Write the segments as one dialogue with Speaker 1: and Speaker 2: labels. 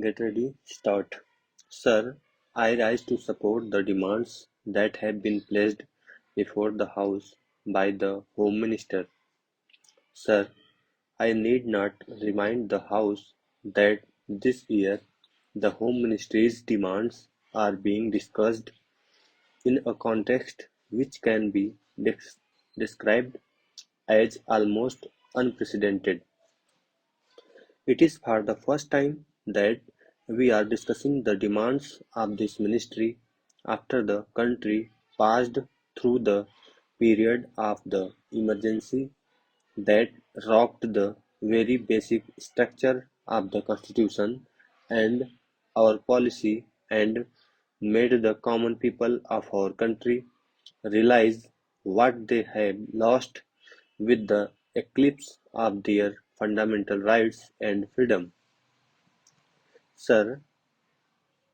Speaker 1: Get ready, start. Sir, I rise to support the demands that have been placed before the House by the Home Minister. Sir, I need not remind the House that this year the Home Ministry's demands are being discussed in a context which can be described as almost unprecedented. It is for the first time that we are discussing the demands of this ministry after the country passed through the period of the emergency that rocked the very basic structure of the constitution and our policy and made the common people of our country realize what they have lost with the eclipse of their fundamental rights and freedom. Sir,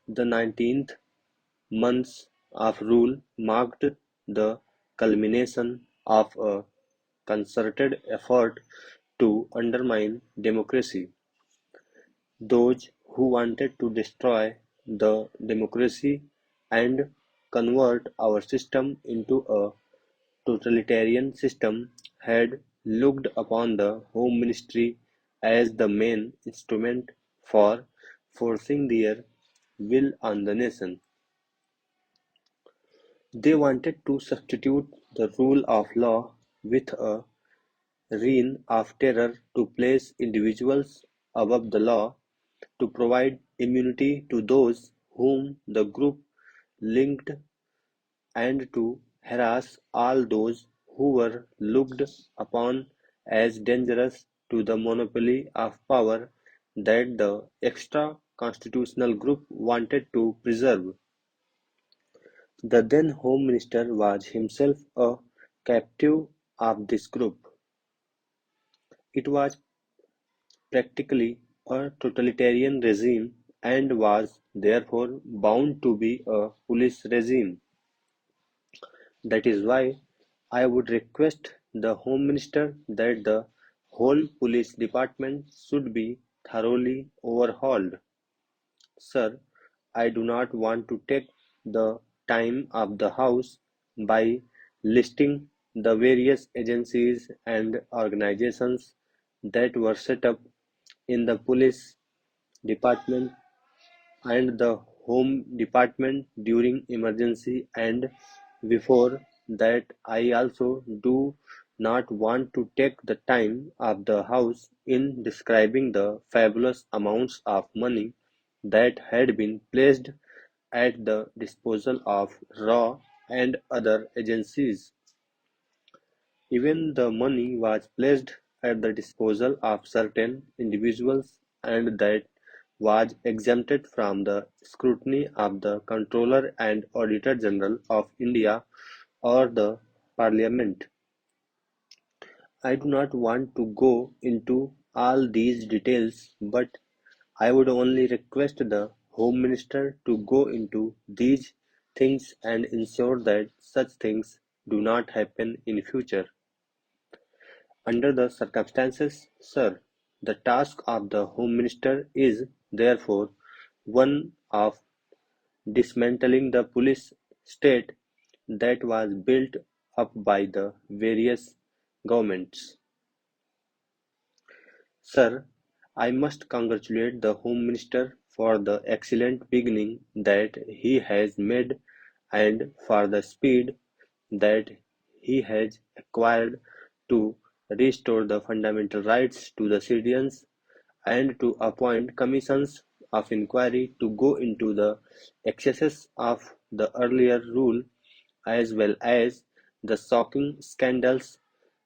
Speaker 1: the 19th months of rule marked the culmination of a concerted effort to undermine democracy. Those who wanted to destroy the democracy and convert our system into a totalitarian system had looked upon the Home Ministry as the main instrument for forcing their will on the nation. They wanted to substitute the rule of law with a reign of terror to place individuals above the law, to provide immunity to those whom the group linked, and to harass all those who were looked upon as dangerous to the monopoly of power that the extra-constitutional group wanted to preserve. The then Home Minister was himself a captive of this group. It was practically a totalitarian regime and was therefore bound to be a police regime. That is why I would request the Home Minister that the whole police department should be thoroughly overhauled. Sir, I do not want to take the time of the House by listing the various agencies and organizations that were set up in the police department and the home department during emergency, and before that I also do not want to take the time of the House in describing the fabulous amounts of money that had been placed at the disposal of RAW and other agencies. Even the money was placed at the disposal of certain individuals, and that was exempted from the scrutiny of the Comptroller and Auditor General of India or the Parliament. I do not want to go into all these details, but I would only request the Home Minister to go into these things and ensure that such things do not happen in future. Under the circumstances, sir, the task of the Home Minister is, therefore, one of dismantling the police state that was built up by the various governments. Sir, I must congratulate the Home Minister for the excellent beginning that he has made and for the speed that he has acquired to restore the fundamental rights to the citizens and to appoint commissions of inquiry to go into the excesses of the earlier rule as well as the shocking scandals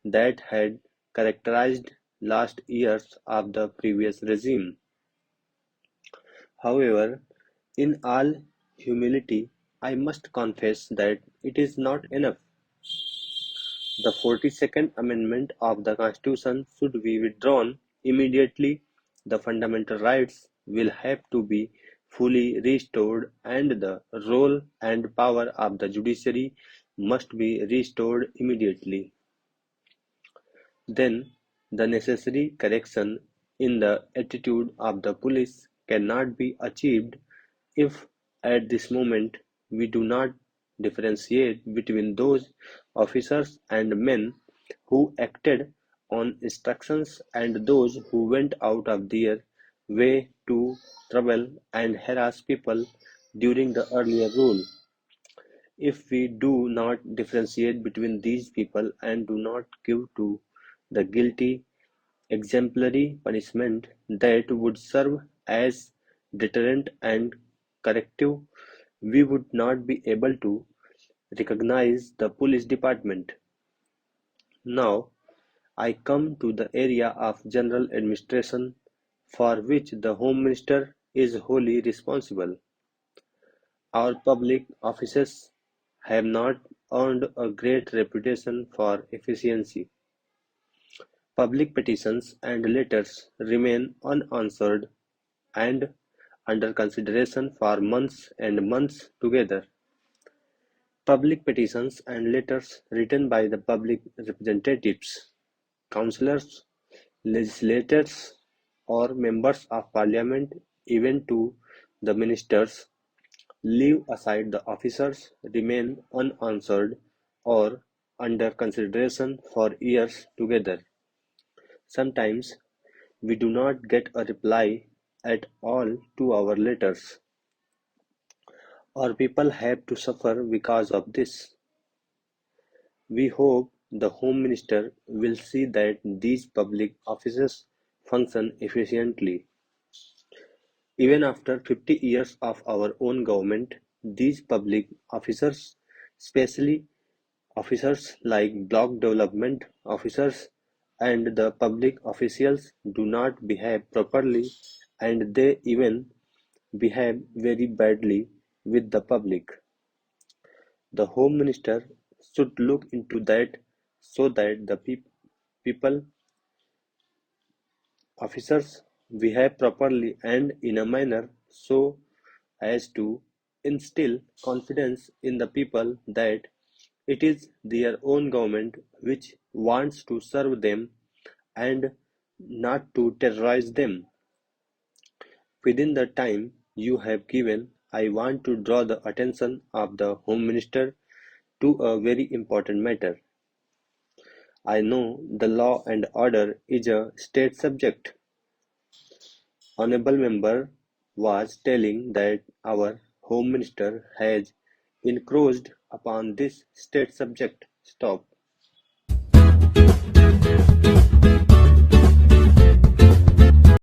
Speaker 1: that had characterized last years of the previous regime. However, in all humility, I must confess that it is not enough. The 42nd Amendment of the Constitution should be withdrawn immediately. The fundamental rights will have to be fully restored, and the role and power of the judiciary must be restored immediately. Then, the necessary correction in the attitude of the police cannot be achieved if at this moment we do not differentiate between those officers and men who acted on instructions and those who went out of their way to trouble and harass people during the earlier rule. If we do not differentiate between these people and do not give to the guilty exemplary punishment that would serve as deterrent and corrective, we would not be able to recognize the police department. Now, I come to the area of general administration for which the Home Minister is wholly responsible. Our public offices have not earned a great reputation for efficiency. Public petitions and letters remain unanswered and under consideration for months and months together. Public petitions and letters written by the public representatives, councillors, legislators, or members of parliament, even to the ministers, leave aside the officers, remain unanswered or under consideration for years together. Sometimes we do not get a reply at all to our letters, or people have to suffer because of this. We hope the Home Minister will see that these public offices function efficiently. Even after 50 years of our own government, these public officers, especially officers like block development officers and the public officials, do not behave properly and they even behave very badly with the public. The Home Minister should look into that so that the people officers behave properly and in a manner so as to instill confidence in the people that it is their own government which wants to serve them and not to terrorize them. Within the time you have given, I want to draw the attention of the Home Minister to a very important matter. I know the law and order is a state subject. Honourable member was telling that our Home Minister has encroached upon this state subject. Stop.